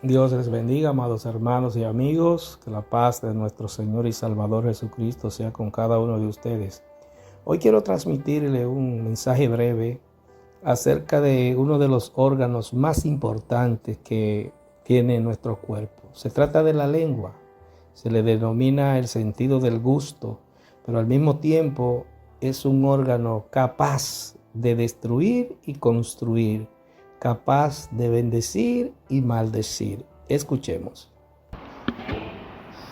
Dios les bendiga, amados hermanos y amigos. Que la paz de nuestro Señor y Salvador Jesucristo sea con cada uno de ustedes. Hoy quiero transmitirle un mensaje breve acerca de uno de los órganos más importantes que tiene nuestro cuerpo. Se trata de la lengua. Se le denomina el sentido del gusto, pero al mismo tiempo es un órgano capaz de destruir y construir, capaz de bendecir y maldecir. Escuchemos.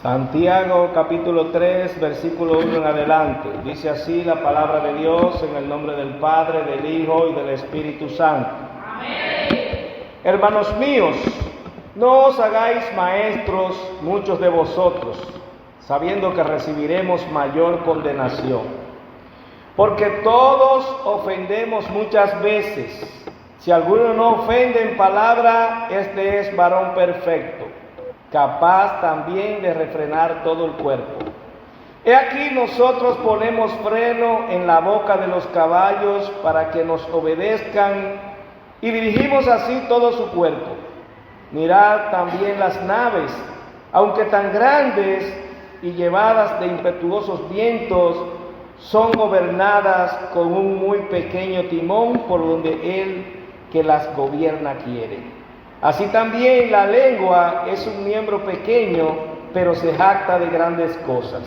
Santiago capítulo 3, versículo 1 en adelante. Dice así la palabra de Dios en el nombre del Padre, del Hijo y del Espíritu Santo. Amén. Hermanos míos, no os hagáis maestros muchos de vosotros, sabiendo que recibiremos mayor condenación. Porque todos ofendemos muchas veces. Si alguno no ofende en palabra, este es varón perfecto, capaz también de refrenar todo el cuerpo. He aquí nosotros ponemos freno en la boca de los caballos para que nos obedezcan y dirigimos así todo su cuerpo. Mirad también las naves, aunque tan grandes y llevadas de impetuosos vientos, son gobernadas con un muy pequeño timón por donde Él que las gobierna quiere. Así también la lengua es un miembro pequeño, pero se jacta de grandes cosas.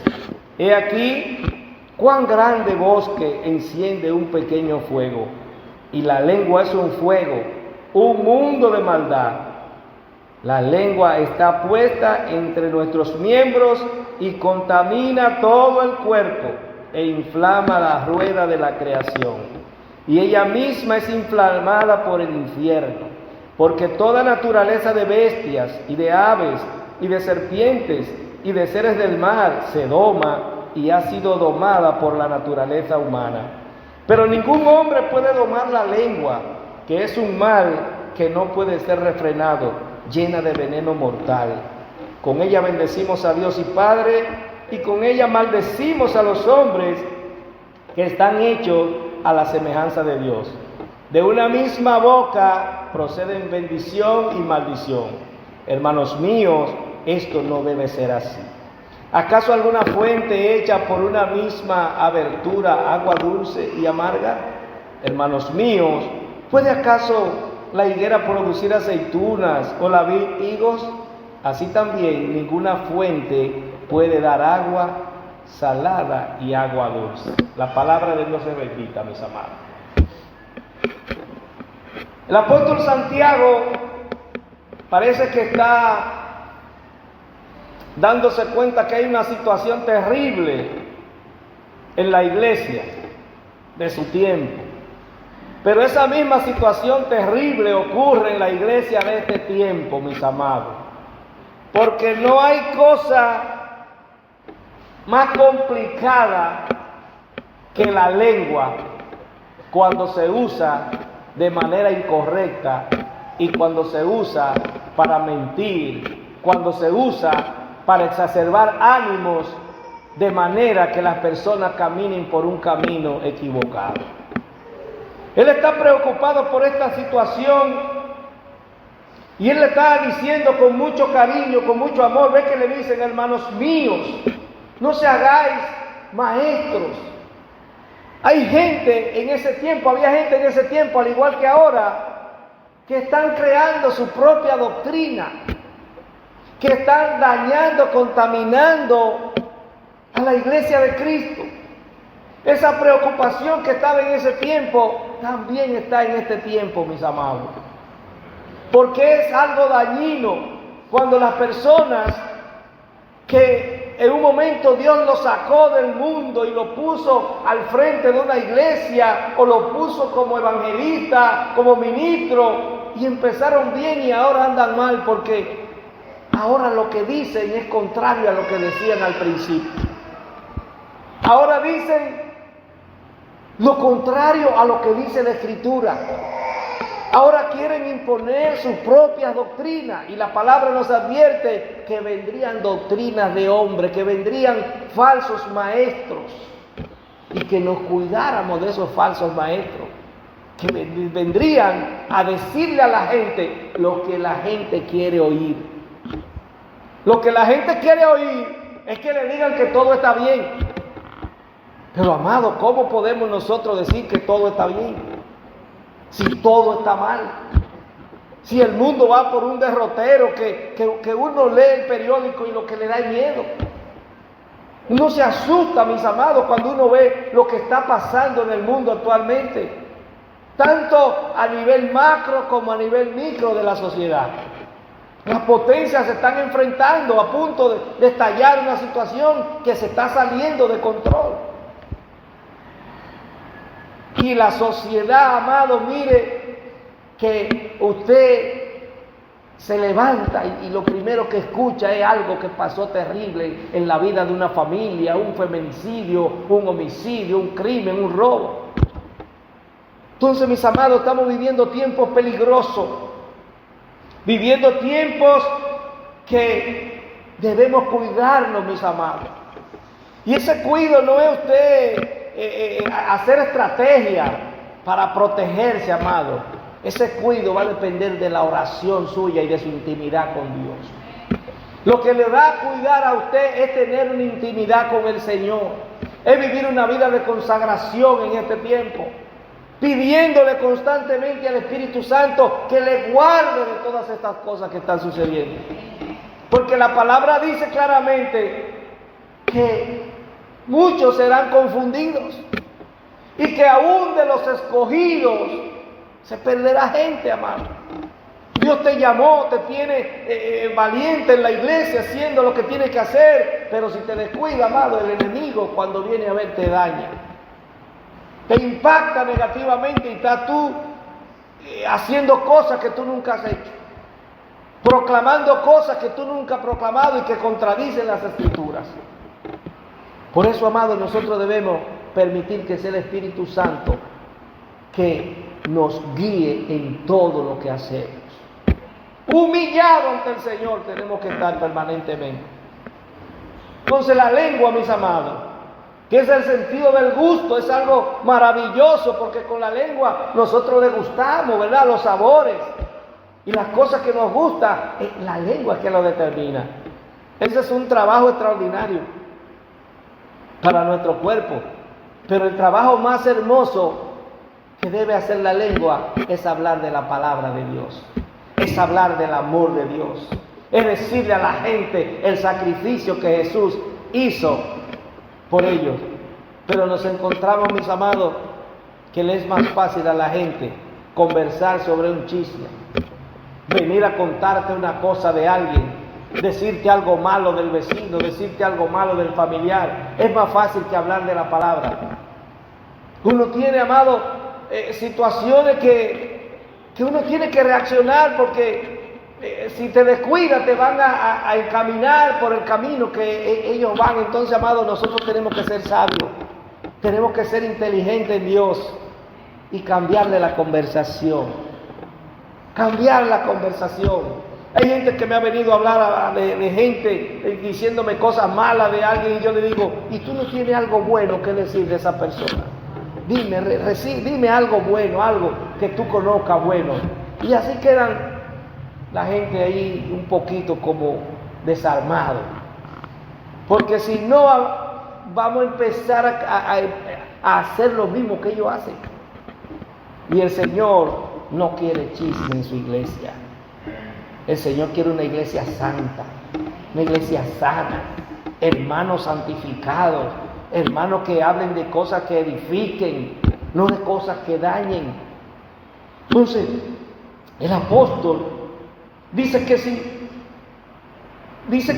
He aquí cuán grande bosque enciende un pequeño fuego, y la lengua es un fuego, un mundo de maldad. La lengua está puesta entre nuestros miembros y contamina todo el cuerpo e inflama la rueda de la creación. Y ella misma es inflamada por el infierno, porque toda naturaleza de bestias y de aves y de serpientes y de seres del mar se doma y ha sido domada por la naturaleza humana. Pero ningún hombre puede domar la lengua, que es un mal que no puede ser refrenado, llena de veneno mortal. Con ella bendecimos a Dios y Padre, y con ella maldecimos a los hombres que están hechos a la semejanza de Dios. De una misma boca proceden bendición y maldición. Hermanos míos, esto no debe ser así. ¿Acaso alguna fuente hecha por una misma abertura agua dulce y amarga? Hermanos míos, ¿puede acaso la higuera producir aceitunas o la vid higos? Así también ninguna fuente puede dar agua salada y agua dulce. La palabra de Dios es bendita, mis amados. El apóstol Santiago parece que está dándose cuenta que hay una situación terrible en la iglesia de su tiempo. Pero esa misma situación terrible ocurre en la iglesia de este tiempo, mis amados. Porque no hay cosa más complicada que la lengua cuando se usa de manera incorrecta y cuando se usa para mentir, cuando se usa para exacerbar ánimos de manera que las personas caminen por un camino equivocado. Él está preocupado por esta situación y él le está diciendo con mucho cariño, con mucho amor. Ve que le dicen: hermanos míos, no se hagáis maestros. Hay gente en ese tiempo, había gente en ese tiempo, al igual que ahora, que están creando su propia doctrina, que están dañando, contaminando a la iglesia de Cristo. Esa preocupación que estaba en ese tiempo, también está en este tiempo, mis amados. Porque es algo dañino cuando las personas que en un momento Dios lo sacó del mundo y lo puso al frente de una iglesia, o lo puso como evangelista, como ministro, y empezaron bien y ahora andan mal, porque ahora lo que dicen es contrario a lo que decían al principio. Ahora dicen lo contrario a lo que dice la Escritura. Ahora quieren imponer sus propias doctrinas, y la palabra nos advierte que vendrían doctrinas de hombres, que vendrían falsos maestros, y que nos cuidáramos de esos falsos maestros. que vendrían a decirle a la gente lo que la gente quiere oír. Lo que la gente quiere oír es que le digan que todo está bien. Pero amado, ¿cómo podemos nosotros decir que todo está bien si todo está mal? Si el mundo va por un derrotero que uno lee el periódico y lo que le da es miedo. Uno se asusta, mis amados, cuando uno ve lo que está pasando en el mundo actualmente, tanto a nivel macro como a nivel micro de la sociedad. Las potencias se están enfrentando a punto de estallar una situación que se está saliendo de control. Y la sociedad, amado, mire que usted se levanta y lo primero que escucha es algo que pasó terrible en la vida de una familia, un feminicidio, un homicidio, un crimen, un robo. Entonces, mis amados, estamos viviendo tiempos peligrosos, viviendo tiempos que debemos cuidarnos, mis amados. Y ese cuidado no es usted hacer estrategia para protegerse, amado. Ese cuidado va a depender de la oración suya y de su intimidad con Dios. Lo que le va a cuidar a usted es tener una intimidad con el Señor, es vivir una vida de consagración en este tiempo, pidiéndole constantemente al Espíritu Santo que le guarde de todas estas cosas que están sucediendo. Porque la palabra dice claramente que muchos serán confundidos y que aún de los escogidos se perderá gente, amado. Dios te llamó, te tiene valiente en la iglesia, haciendo lo que tiene que hacer, pero si te descuida, amado, el enemigo cuando viene a ver te daña. Te impacta negativamente y estás tú haciendo cosas que tú nunca has hecho, proclamando cosas que tú nunca has proclamado y que contradicen las Escrituras. Por eso, amado, nosotros debemos permitir que sea el Espíritu Santo que nos guíe en todo lo que hacemos. Humillado ante el Señor tenemos que estar permanentemente. Entonces la lengua, mis amados, que es el sentido del gusto, es algo maravilloso, porque con la lengua nosotros degustamos, ¿verdad?, los sabores y las cosas que nos gustan. La lengua es que lo determina. Ese es un trabajo extraordinario para nuestro cuerpo, pero el trabajo más hermoso que debe hacer la lengua es hablar de la palabra de Dios, es hablar del amor de Dios, es decirle a la gente el sacrificio que Jesús hizo por ellos. Pero nos encontramos, mis amados, que le es más fácil a la gente conversar sobre un chisme, venir a contarte una cosa de alguien, decirte algo malo del vecino, decirte algo malo del familiar. Es más fácil que hablar de la palabra. Uno tiene, amado, situaciones que uno tiene que reaccionar, porque si te descuidas te van a encaminar por el camino que ellos van. Entonces, amado, nosotros tenemos que ser sabios, tenemos que ser inteligentes en Dios y cambiarle la conversación, cambiar la conversación. Hay gente que me ha venido a hablar de gente diciéndome cosas malas de alguien, y yo le digo, ¿y tú no tienes algo bueno que decir de esa persona? Dime algo bueno, algo que tú conozcas bueno. Y así quedan la gente ahí un poquito como desarmado. Porque si no, vamos a empezar a hacer lo mismo que ellos hacen. Y el Señor no quiere chisme en su iglesia. El Señor quiere una iglesia santa, una iglesia sana, hermanos santificados, hermanos que hablen de cosas que edifiquen, no de cosas que dañen. Entonces, el apóstol dice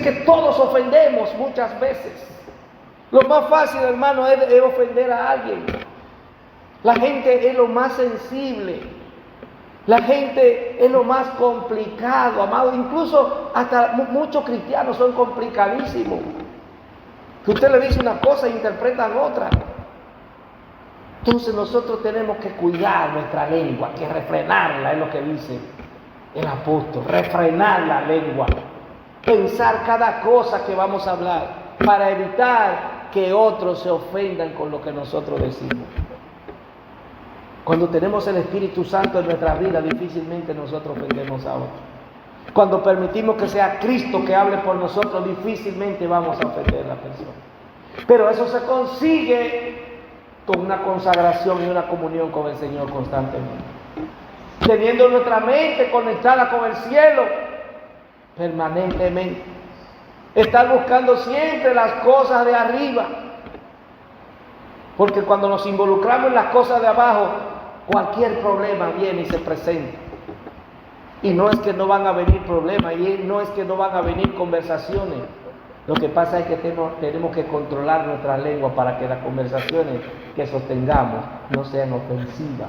que todos ofendemos muchas veces. Lo más fácil, hermano, es ofender a alguien. La gente es lo más sensible. La gente es lo más complicado, amado. Incluso hasta muchos cristianos son complicadísimos. Que usted le dice una cosa e interpretan otra. Entonces nosotros tenemos que cuidar nuestra lengua, que refrenarla, es lo que dice el apóstol. Refrenar la lengua. Pensar cada cosa que vamos a hablar, para evitar que otros se ofendan con lo que nosotros decimos. Cuando tenemos el Espíritu Santo en nuestra vida, difícilmente nosotros ofendemos a otros. Cuando permitimos que sea Cristo que hable por nosotros, difícilmente vamos a ofender a la persona. Pero eso se consigue con una consagración y una comunión con el Señor constantemente. Teniendo nuestra mente conectada con el cielo permanentemente. Estar buscando siempre las cosas de arriba. Porque cuando nos involucramos en las cosas de abajo, cualquier problema viene y se presenta. Y no es que no van a venir problemas, y no es que no van a venir conversaciones. Lo que pasa es que tenemos que controlar nuestra lengua para que las conversaciones que sostengamos no sean ofensivas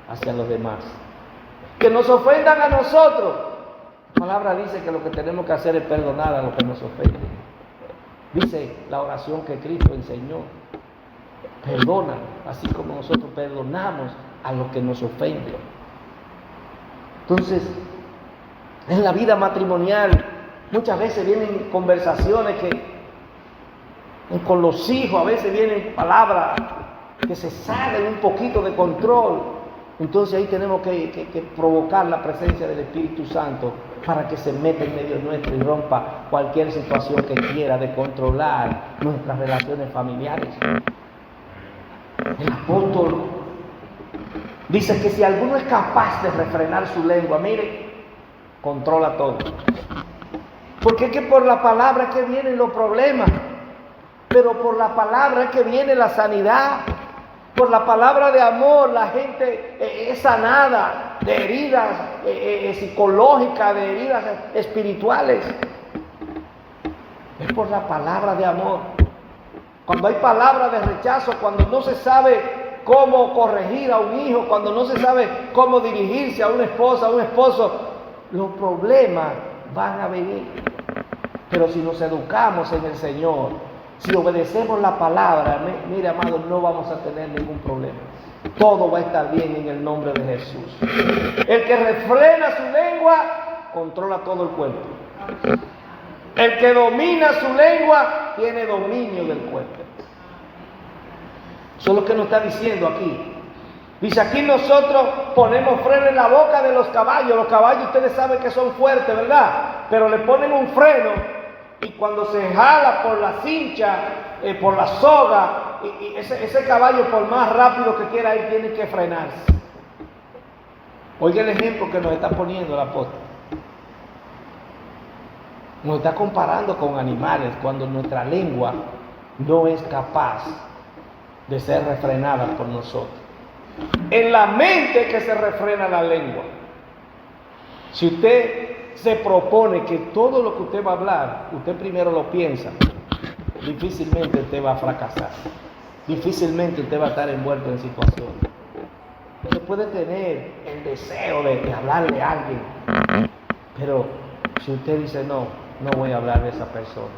hacia los demás. Que nos ofendan a nosotros. La palabra dice que lo que tenemos que hacer es perdonar a los que nos ofenden. Dice la oración que Cristo enseñó. Perdona, así como nosotros perdonamos a los que nos ofenden. Entonces, en la vida matrimonial, muchas veces vienen conversaciones con los hijos, a veces vienen palabras que se salen un poquito de control. Entonces ahí tenemos que provocar la presencia del Espíritu Santo para que se meta en medio nuestro y rompa cualquier situación que quiera de controlar nuestras relaciones familiares. El apóstol dice que si alguno es capaz de refrenar su lengua, mire, controla todo. Porque es que por la palabra es que vienen los problemas, pero por la palabra es que viene la sanidad. Por la palabra de amor la gente es sanada de heridas psicológicas, de heridas espirituales. Es por la palabra de amor. Cuando hay palabras de rechazo, cuando no se sabe cómo corregir a un hijo, cuando no se sabe cómo dirigirse a una esposa, a un esposo, los problemas van a venir. Pero si nos educamos en el Señor, si obedecemos la palabra, mire amado, no vamos a tener ningún problema. Todo va a estar bien en el nombre de Jesús. El que refrena su lengua, controla todo el cuerpo. El que domina su lengua, tiene dominio del cuerpo. Eso es lo que nos está diciendo aquí. Dice, aquí nosotros ponemos freno en la boca de los caballos. Los caballos ustedes saben que son fuertes, ¿verdad? Pero le ponen un freno. Y cuando se jala por la cincha, por la soga, y ese caballo por más rápido que quiera ir, tiene que frenarse. Oiga el ejemplo que nos está poniendo el apóstol. Nos está comparando con animales cuando nuestra lengua no es capaz de ser refrenada por nosotros. En la mente que se refrena la lengua. Si usted se propone que todo lo que usted va a hablar, usted primero lo piensa, difícilmente usted va a fracasar. Difícilmente usted va a estar envuelto en situaciones. Usted puede tener el deseo de hablarle a alguien, pero si usted dice no voy a hablar de esa persona.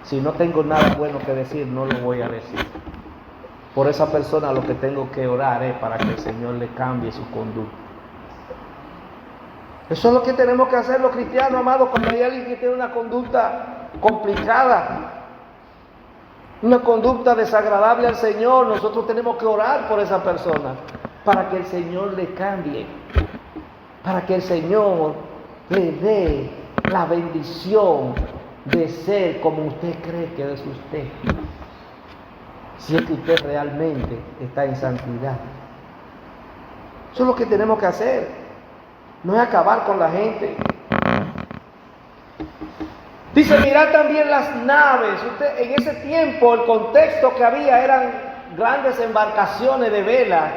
Si no tengo nada bueno que decir, no lo voy a decir. Por esa persona lo que tengo que orar es para que el Señor le cambie su conducta. Eso es lo que tenemos que hacer los cristianos, amados, cuando hay alguien que tiene una conducta complicada, una conducta desagradable al Señor, nosotros tenemos que orar por esa persona para que el Señor le cambie, para que el Señor le dé la bendición de ser como usted cree que es usted, si es que usted realmente está en santidad. Eso es lo que tenemos que hacer. No es acabar con la gente. Dice, mirad también las naves. En ese tiempo el contexto que había eran grandes embarcaciones de vela.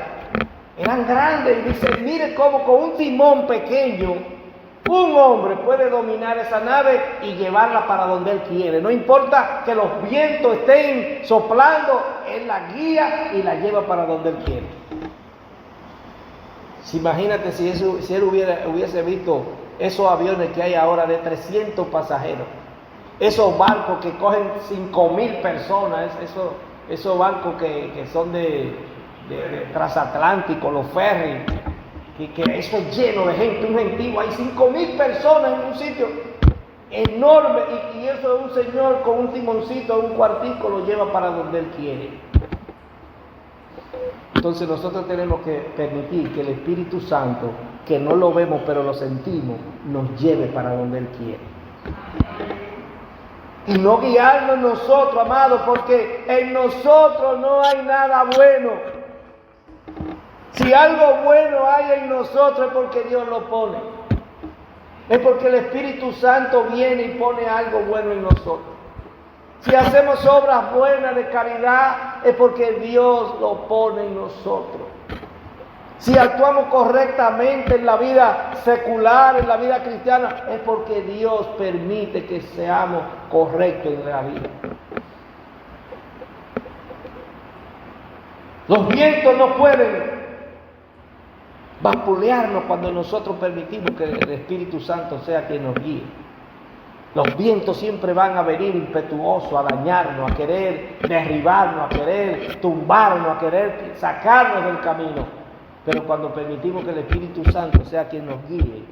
Eran grandes. Y dice, mire cómo con un timón pequeño un hombre puede dominar esa nave y llevarla para donde él quiere. No importa que los vientos estén soplando, él la guía y la lleva para donde él quiere. Imagínate si él hubiese visto esos aviones que hay ahora de 300 pasajeros, esos barcos que cogen 5,000 personas, esos barcos que son de transatlántico, los ferries, que eso es lleno de gente, un gentío, hay 5,000 personas en un sitio enorme, y eso es un señor con un timoncito, un cuartico, lo lleva para donde él quiere. Entonces nosotros tenemos que permitir que el Espíritu Santo, que no lo vemos pero lo sentimos, nos lleve para donde Él quiere. Y no guiarnos nosotros, amados, porque en nosotros no hay nada bueno. Si algo bueno hay en nosotros es porque Dios lo pone. Es porque el Espíritu Santo viene y pone algo bueno en nosotros. Si hacemos obras buenas de caridad es porque Dios lo pone en nosotros. Si actuamos correctamente en la vida secular, en la vida cristiana, es porque Dios permite que seamos correctos en la vida. Los vientos no pueden vapulearnos cuando nosotros permitimos que el Espíritu Santo sea quien nos guíe. Los vientos siempre van a venir impetuosos a dañarnos, a querer derribarnos, a querer tumbarnos, a querer sacarnos del camino. Pero cuando permitimos que el Espíritu Santo sea quien nos guíe,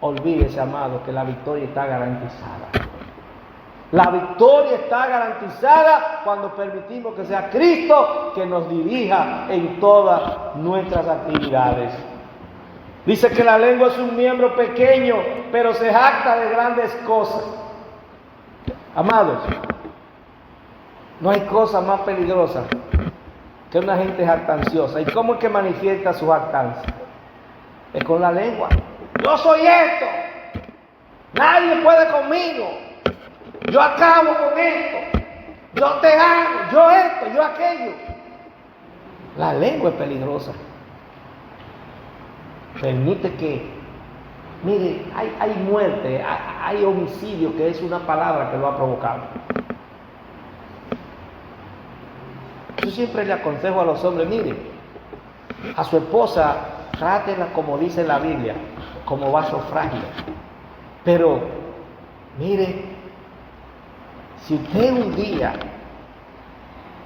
olvídese, amado, que la victoria está garantizada. La victoria está garantizada cuando permitimos que sea Cristo que nos dirija en todas nuestras actividades. Dice que la lengua es un miembro pequeño, pero se jacta de grandes cosas. Amados, no hay cosa más peligrosa que una gente jactanciosa. ¿Y cómo es que manifiesta su jactancia? Es con la lengua. Yo soy esto. Nadie puede conmigo. Yo acabo con esto. Yo te hago. Yo esto, yo aquello. La lengua es peligrosa. Permite que, mire, hay muerte, hay homicidio, que es una palabra que lo ha provocado. Yo siempre le aconsejo a los hombres, mire, a su esposa trátela como dice la Biblia, como vaso frágil. Pero, mire, si usted un día,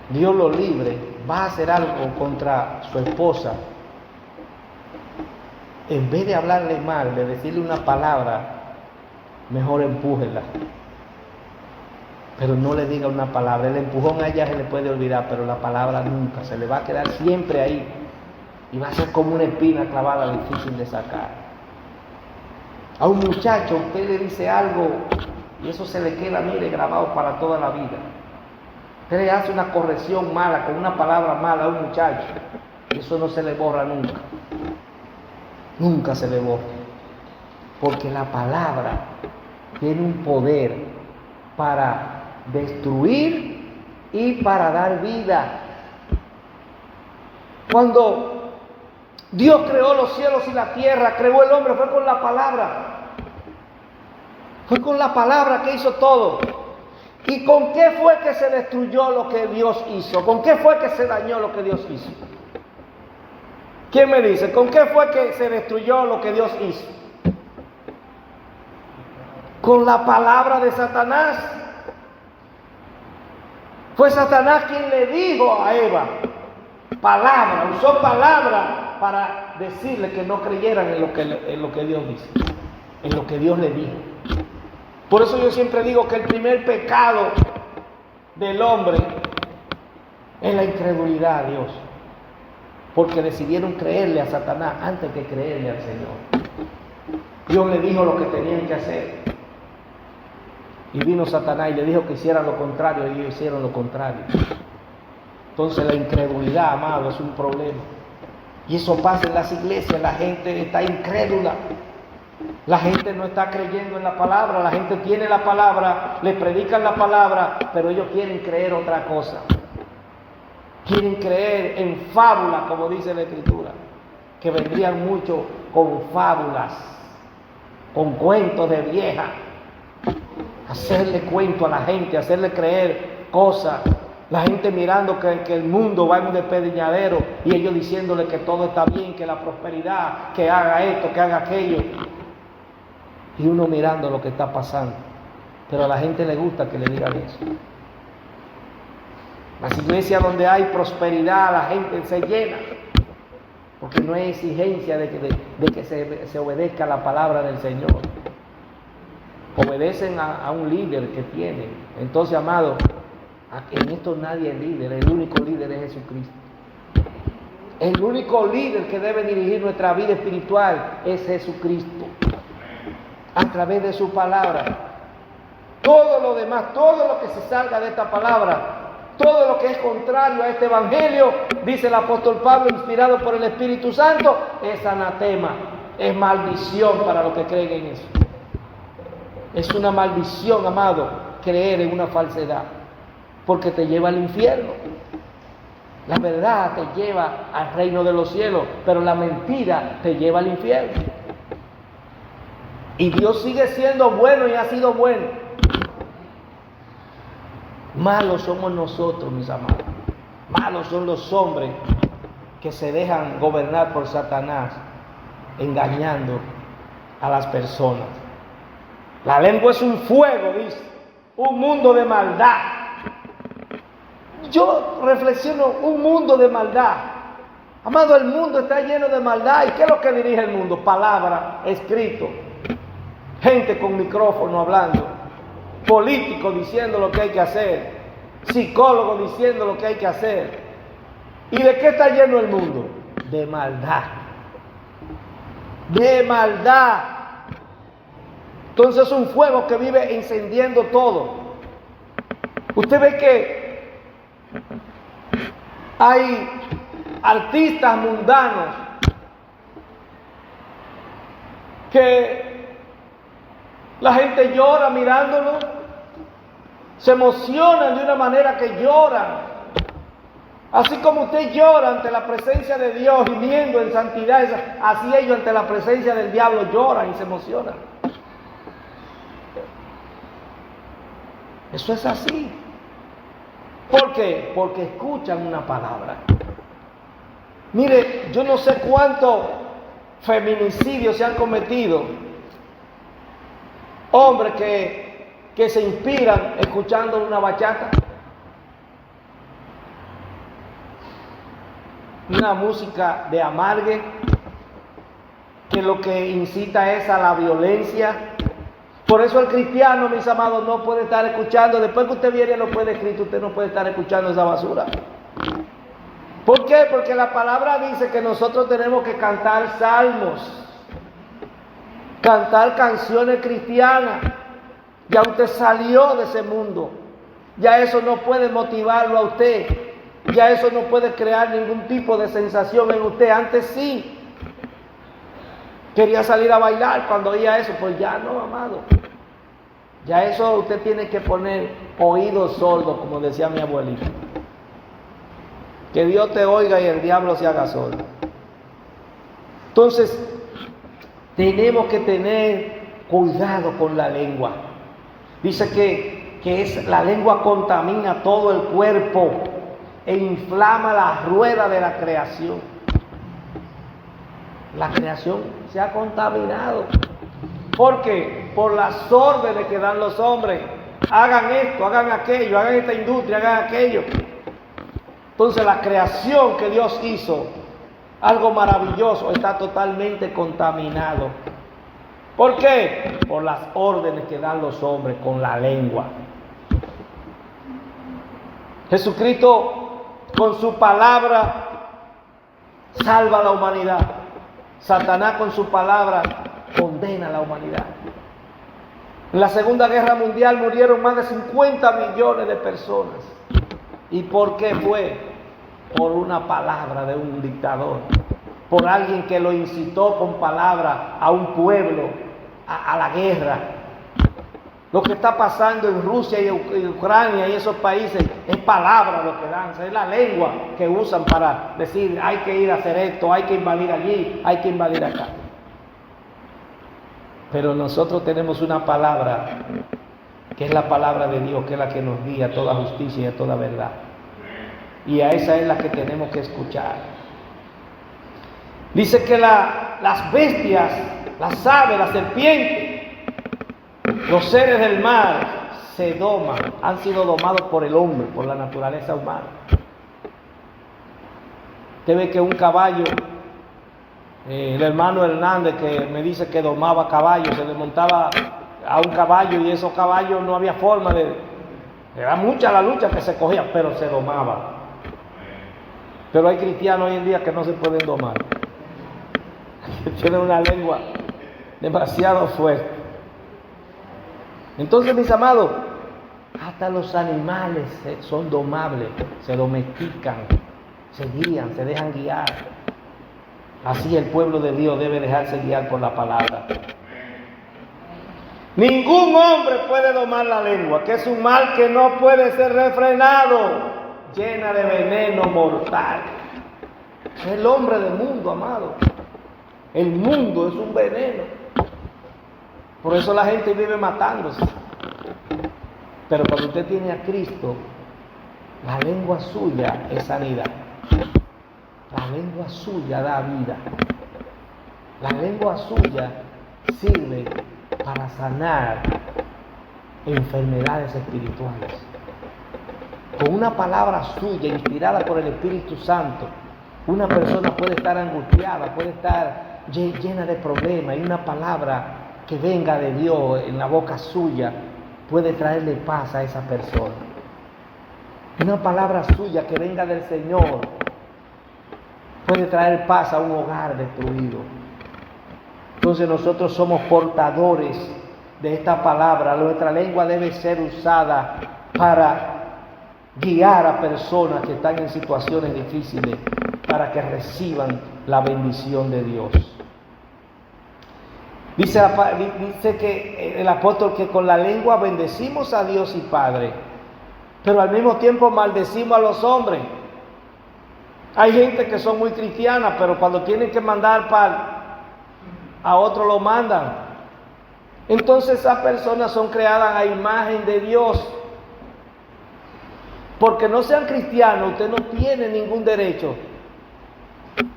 Dios lo libre, va a hacer algo contra su esposa, en vez de hablarle mal, de decirle una palabra, mejor empújela. Pero no le diga una palabra. El empujón a ella se le puede olvidar, pero la palabra nunca. Se le va a quedar siempre ahí. Y va a ser como una espina clavada, difícil de sacar. A un muchacho usted le dice algo y eso se le queda, mire, grabado para toda la vida. Usted le hace una corrección mala, con una palabra mala a un muchacho, y eso no se le borra nunca. Nunca se le borra. Porque la palabra tiene un poder para destruir y para dar vida. Cuando Dios creó los cielos y la tierra, creó el hombre, fue con la palabra. Fue con la palabra que hizo todo. ¿Y con qué fue que se destruyó lo que Dios hizo? ¿Con qué fue que se dañó lo que Dios hizo? ¿Quién me dice? ¿Con qué fue que se destruyó lo que Dios hizo? Con la palabra de Satanás. Fue Satanás quien le dijo a Eva, palabra, usó palabra para decirle que no creyeran en lo que Dios dice, en lo que Dios le dijo. Por eso yo siempre digo que el primer pecado del hombre es la incredulidad a Dios. Porque decidieron creerle a Satanás antes que creerle al Señor. Dios le dijo lo que tenían que hacer. Y vino Satanás y le dijo que hicieran lo contrario, y ellos hicieron lo contrario. Entonces la incredulidad, amado, es un problema. Y eso pasa en las iglesias, la gente está incrédula. La gente no está creyendo en la palabra, la gente tiene la palabra, le predican la palabra, pero ellos quieren creer otra cosa. Quieren creer en fábulas, como dice la Escritura, que vendrían mucho con fábulas, con cuentos de vieja, hacerle cuento a la gente, hacerle creer cosas, la gente mirando que el mundo va en un despeñadero y ellos diciéndole que todo está bien, que la prosperidad, que haga esto, que haga aquello, y uno mirando lo que está pasando, pero a la gente le gusta que le digan eso. Las iglesias donde hay prosperidad, la gente se llena, porque no hay exigencia de que se obedezca la palabra del Señor. Obedecen a un líder que tienen. Entonces, amado, en esto nadie es líder, el único líder es Jesucristo. El único líder que debe dirigir nuestra vida espiritual es Jesucristo, a través de su palabra. Todo lo demás, todo lo que se salga de esta palabra, todo lo que es contrario a este evangelio, dice el apóstol Pablo, inspirado por el Espíritu Santo, es anatema, es maldición para los que creen en eso. Es una maldición, amado, creer en una falsedad, porque te lleva al infierno. La verdad te lleva al reino de los cielos, pero la mentira te lleva al infierno. Y Dios sigue siendo bueno y ha sido bueno. Malos somos nosotros, mis amados. Malos son los hombres que se dejan gobernar por Satanás, engañando a las personas. La lengua es un fuego, dice, un mundo de maldad. Yo reflexiono, un mundo de maldad. Amado, el mundo está lleno de maldad. ¿Y qué es lo que dirige el mundo? Palabra, escrito. Gente con micrófono hablando. Políticos diciendo lo que hay que hacer. Psicólogos diciendo lo que hay que hacer. ¿Y de qué está lleno el mundo? De maldad. De maldad. Entonces es un fuego que vive encendiendo todo. Usted ve que hay artistas mundanos que la gente llora mirándolo, se emocionan de una manera que lloran. Así como usted llora ante la presencia de Dios gimiendo en santidad, así ellos ante la presencia del diablo lloran y se emocionan. Eso es así. ¿Por qué? Porque escuchan una palabra. Mire, yo no sé cuántos feminicidios se han cometido. Hombres que se inspiran escuchando una bachata. Una música de amargue, que lo que incita es a la violencia. Por eso el cristiano, mis amados, no puede estar escuchando. Después que usted viene, lo puede escrito, usted no puede estar escuchando esa basura. ¿Por qué? Porque la palabra dice que nosotros tenemos que cantar salmos, cantar canciones cristianas. Ya usted salió de ese mundo. Ya eso no puede motivarlo a usted. Ya eso no puede crear ningún tipo de sensación en usted. Antes sí. Quería salir a bailar cuando oía eso. Pues ya no, amado. Ya eso usted tiene que poner oídos sordos, como decía mi abuelito. Que Dios te oiga y el diablo se haga sordo. Entonces, tenemos que tener cuidado con la lengua. Dice que la lengua contamina todo el cuerpo e inflama la rueda de la creación. La creación se ha contaminado. ¿Por qué? Por las órdenes que dan los hombres. Hagan esto, hagan aquello, hagan esta industria, hagan aquello. Entonces la creación que Dios hizo, algo maravilloso, está totalmente contaminado. ¿Por qué? Por las órdenes que dan los hombres con la lengua. Jesucristo con su palabra salva a la humanidad. Satanás con su palabra condena a la humanidad. En la Segunda Guerra Mundial murieron más de 50 millones de personas. ¿Y por qué fue? Por una palabra de un dictador. Por alguien que lo incitó con palabra a un pueblo a la guerra. Lo que está pasando en Rusia y Ucrania y esos países es palabra lo que dan, es la lengua que usan para decir hay que ir a hacer esto, hay que invadir allí, hay que invadir acá. Pero nosotros tenemos una palabra que es la palabra de Dios, que es la que nos guía a toda justicia y a toda verdad. Y a esa es la que tenemos que escuchar. Dice que las bestias, las aves, las serpientes, los seres del mar se doman, han sido domados por el hombre, por la naturaleza humana. Usted ve que un caballo, el hermano Hernández que me dice que domaba caballos, se le montaba a un caballo y esos caballos no había forma era mucha la lucha que se cogía, pero se domaba. Pero hay cristianos hoy en día que no se pueden domar, que tienen una lengua demasiado fuerte. Entonces, mis amados, hasta los animales son domables, se domestican, se guían, se dejan guiar. Así el pueblo de Dios debe dejarse guiar por la palabra. Ningún hombre puede domar la lengua, que es un mal que no puede ser refrenado, llena de veneno mortal. Es el hombre del mundo, amado. El mundo es un veneno. Por eso la gente vive matándose. Pero cuando usted tiene a Cristo, la lengua suya es sanidad. La lengua suya da vida. La lengua suya sirve para sanar enfermedades espirituales. Con una palabra suya, inspirada por el Espíritu Santo, una persona puede estar angustiada, puede estar llena de problemas, y una palabra que venga de Dios en la boca suya puede traerle paz a esa persona. Una palabra suya que venga del Señor puede traer paz a un hogar destruido. Entonces nosotros somos portadores de esta palabra. Nuestra lengua debe ser usada para guiar a personas que están en situaciones difíciles, para que reciban la bendición de Dios. Dice que el apóstol que con la lengua bendecimos a Dios y Padre, pero al mismo tiempo maldecimos a los hombres. Hay gente que son muy cristianas, pero cuando tienen que mandar a otro lo mandan. Entonces esas personas son creadas a imagen de Dios. Porque no sean cristianos, usted no tiene ningún derecho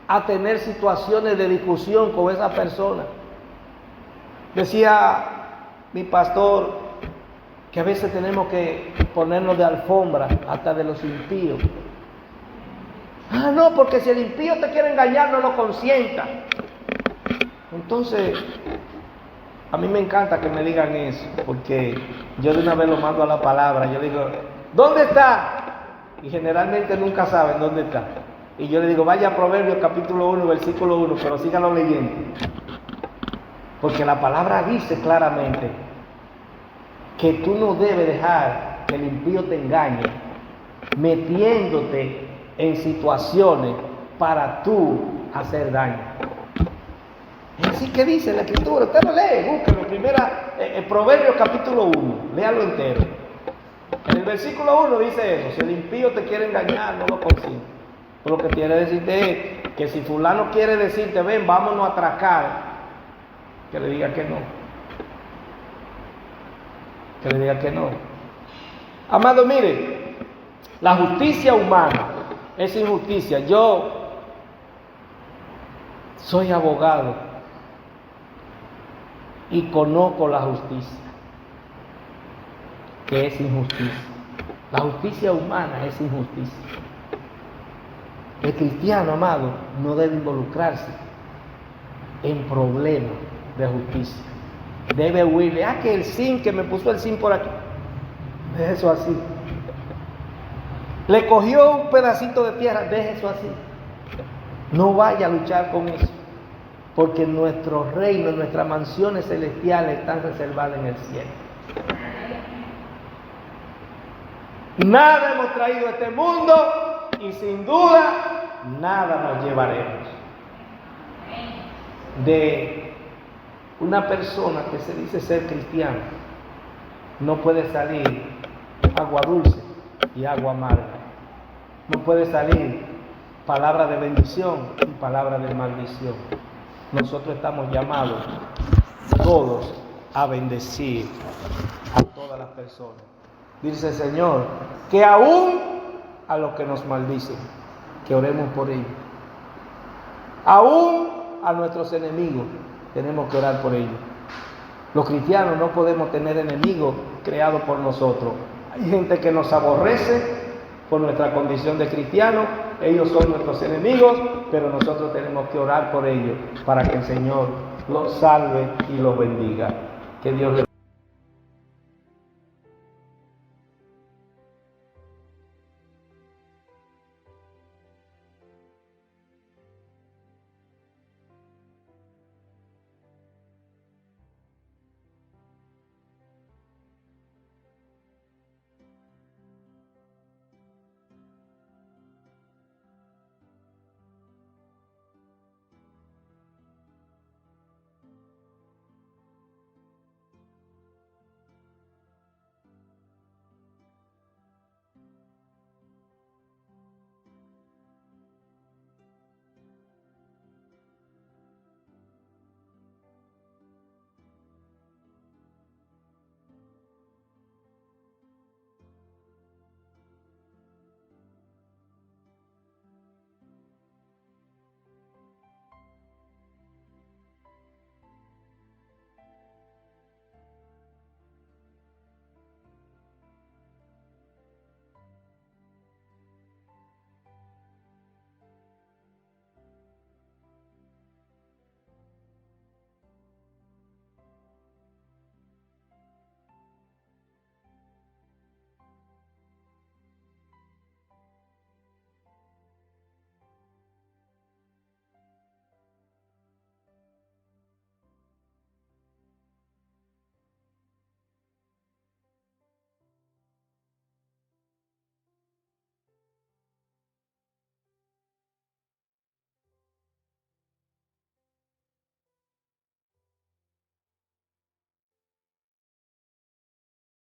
a tener situaciones de discusión con esa persona. Decía mi pastor que a veces tenemos que ponernos de alfombra hasta de los impíos. Ah, no, porque si el impío te quiere engañar, no lo consienta. Entonces, a mí me encanta que me digan eso, porque yo de una vez lo mando a la palabra. Yo digo, ¿dónde está? Y generalmente nunca saben dónde está. Y yo le digo, vaya a Proverbios capítulo 1, versículo 1, pero síganlo leyendo. Porque la palabra dice claramente que tú no debes dejar que el impío te engañe, metiéndote en situaciones para tú hacer daño. Es así que dice la Escritura. Usted lo lee, búsquelo. Proverbios capítulo 1, léalo entero. En el versículo 1 dice eso: si el impío te quiere engañar, no lo consiente. Lo que quiere decirte es que si fulano quiere decirte, ven, vámonos a atracar, que le diga que no. Que le diga que no. Amado, mire, la justicia humana es injusticia. Yo soy abogado y conozco la justicia, que es injusticia. La justicia humana es injusticia. El cristiano, amado, no debe involucrarse en problemas de justicia. Debe huirle. Que el zinc, que me puso el zinc por aquí. Deje eso así. Le cogió un pedacito de tierra. Deje eso así. No vaya a luchar con eso. Porque nuestro reino, nuestras mansiones celestiales están reservadas en el cielo. Nada hemos traído a este mundo y sin duda nada nos llevaremos. De una persona que se dice ser cristiana no puede salir agua dulce y agua amarga. No puede salir palabra de bendición y palabra de maldición. Nosotros estamos llamados todos a bendecir a todas las personas. Dice el Señor que aún a los que nos maldicen, que oremos por ellos. Aún a nuestros enemigos tenemos que orar por ellos. Los cristianos no podemos tener enemigos creados por nosotros. Hay gente que nos aborrece por nuestra condición de cristianos. Ellos son nuestros enemigos, pero nosotros tenemos que orar por ellos para que el Señor los salve y los bendiga. Que Dios les